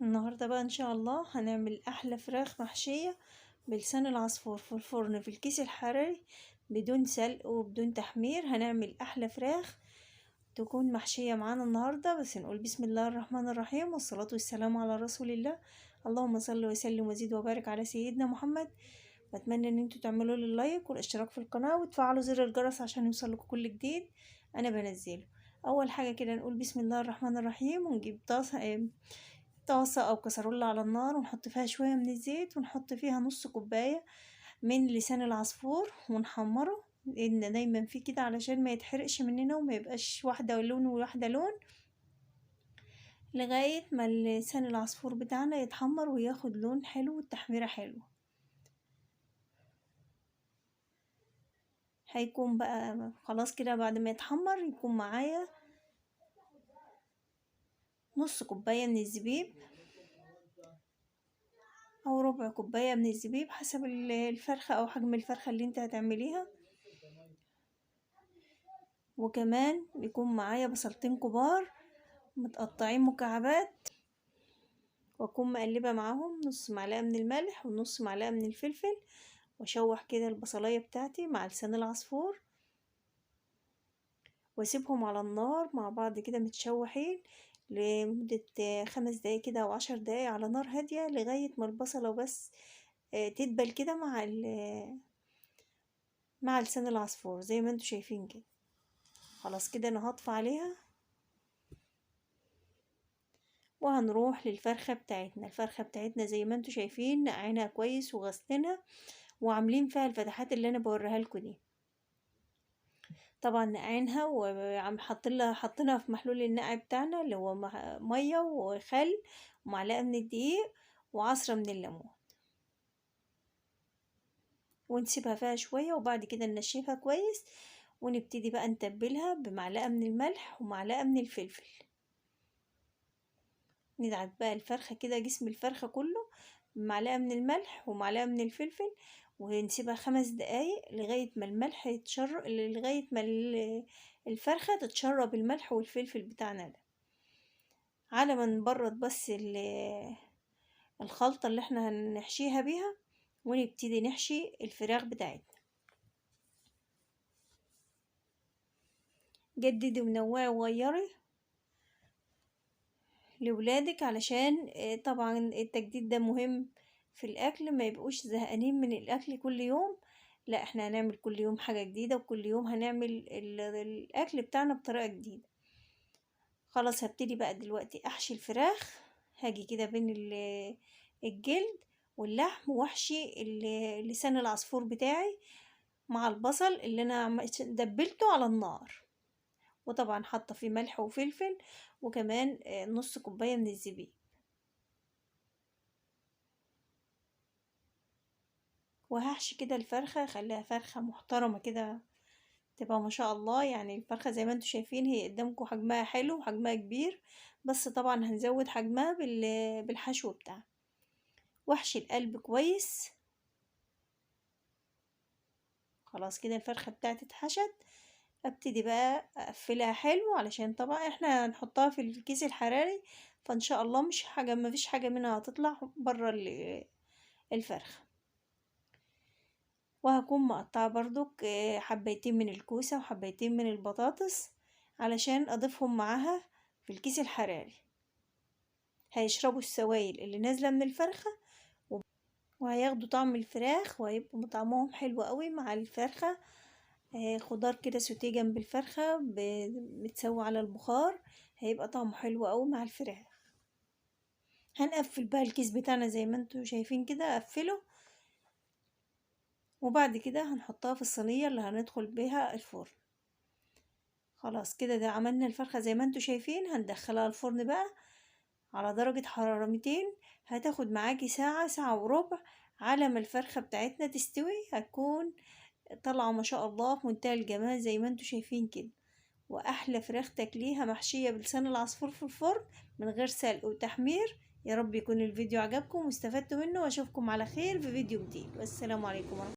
النهاردة بقى ان شاء الله هنعمل احلى فراخ محشية بلسان العصفور في الفرن في الكيس الحراري بدون سلق وبدون تحمير. هنعمل احلى فراخ تكون محشية معانا النهاردة. بس نقول بسم الله الرحمن الرحيم والصلاة والسلام على رسول الله. اللهم صل وسلم وزيد وبارك على سيدنا محمد. بتمنى ان انتوا تعملوا لي اللايك والاشتراك في القناة وتفعلوا زر الجرس عشان يوصلكوا كل جديد انا بنزله. اول حاجة كده نقول بسم الله الرحمن الرحيم ونجيب طاسة أو كسرولة على النار ونحط فيها شوية من الزيت ونحط فيها نص كوباية من لسان العصفور ونحمره، لأن دايما فيه كده علشان ما يتحرقش مننا وما يبقاش واحدة لون وواحدة لون، لغاية ما لسان العصفور بتاعنا يتحمر وياخد لون حلو والتحميرة حلوة. هيكون بقى خلاص كده بعد ما يتحمر يكون معايا نص كوباية من الزبيب او ربع كوباية من الزبيب حسب الفرخة او حجم الفرخة اللي انت هتعمليها. وكمان بيكون معايا بصلتين كبار متقطعين مكعبات، واكون مقلبة معاهم نص معلقة من الملح ونص معلقة من الفلفل، واشوح كده البصلاية بتاعتي مع لسان العصفور واسيبهم على النار مع بعض كده متشوحين لمدة 5 دقايق كده او 10 دقايق على نار هادية لغاية ما البصلة بس تدبل كده مع لسان العصفور زي ما انتوا شايفين كده. خلاص كده انا هطفي عليها وهنروح للفرخة بتاعتنا. الفرخة بتاعتنا زي ما انتوا شايفين نقعينها كويس وغسلينها وعاملين فيها الفتحات اللي انا بوريها لكم دي. طبعا نقعينها وعم حاطينها في محلول النقع بتاعنا اللي هو ميه وخل ومعلقه من الدقيق وعصره من الليمون، ونسيبها فيها شويه وبعد كده ننشفها كويس ونبتدي بقى نتبلها بمعلقه من الملح ومعلقه من الفلفل. ندعك بقى الفرخة كده جسم الفرخة كله بمعلقة من الملح ومعلقة من الفلفل ونسيبها 5 دقايق لغاية ما الملح لغاية ما الفرخة تتشرب الملح والفلفل بتاعنا ده، على ما نبرد بس الخلطة اللي احنا هنحشيها بيها ونبتدي نحشي الفراخ بتاعتنا. جددي ونوعي وغيري لولادك علشان طبعا التجديد ده مهم في الاكل، ما يبقوش زهقانين من الاكل كل يوم. لا احنا هنعمل كل يوم حاجة جديدة وكل يوم هنعمل الاكل بتاعنا بطريقة جديدة. خلاص هبتدي بقى دلوقتي احشي الفراخ. هاجي كده بين الجلد واللحم واحشي لسان العصفور بتاعي مع البصل اللي انا دبلته على النار، وطبعا حاطه فيه ملح وفلفل وكمان نص كوباية من الزبيب. وهحشي كده الفرخة اخليها فرخة محترمة كده تبقى ما شاء الله. يعني الفرخة زي ما انتوا شايفين هي قدامكم حجمها حلو وحجمها كبير، بس طبعا هنزود حجمها بالحشو بتاعها. واحشي القلب كويس. خلاص كده الفرخة بتاعتي اتحشت. ابتدي بقى اقفلها حلو علشان طبعا احنا هنحطها في الكيس الحراري، فان شاء الله مش حاجة ما فيش حاجة منها هتطلع بره الفرخة. وهكون مقطعة برضك حبيتين من الكوسة وحبيتين من البطاطس علشان اضيفهم معاها في الكيس الحراري. هيشربوا السوائل اللي نازلة من الفرخة وهياخدوا طعم الفراخ وهيبقوا طعمهم حلو قوي مع الفرخة. خضار كده سوتيه جنب الفرخة متسوي على البخار هيبقى طعمه حلو قوي مع الفراخ. هنقفل بقى الكيس بتاعنا زي ما انتوا شايفين كده اقفله، وبعد كده هنحطها في الصينية اللي هندخل بيها الفرن. خلاص كده ده عملنا الفرخة زي ما انتوا شايفين. هندخلها الفرن بقى على درجة حرارة 200. هتاخد معاكي ساعة ساعة وربع على ما الفرخة بتاعتنا تستوي. هتكون طالعة ما شاء الله في منتهى الجمال زي ما انتوا شايفين كده. واحلى فراخ تاكليها محشية بلسان العصفور في الفرن من غير سلق وتحمير. يا رب يكون الفيديو عجبكم واستفدتوا منه، واشوفكم على خير في فيديو جديد، والسلام عليكم ورحمة الله.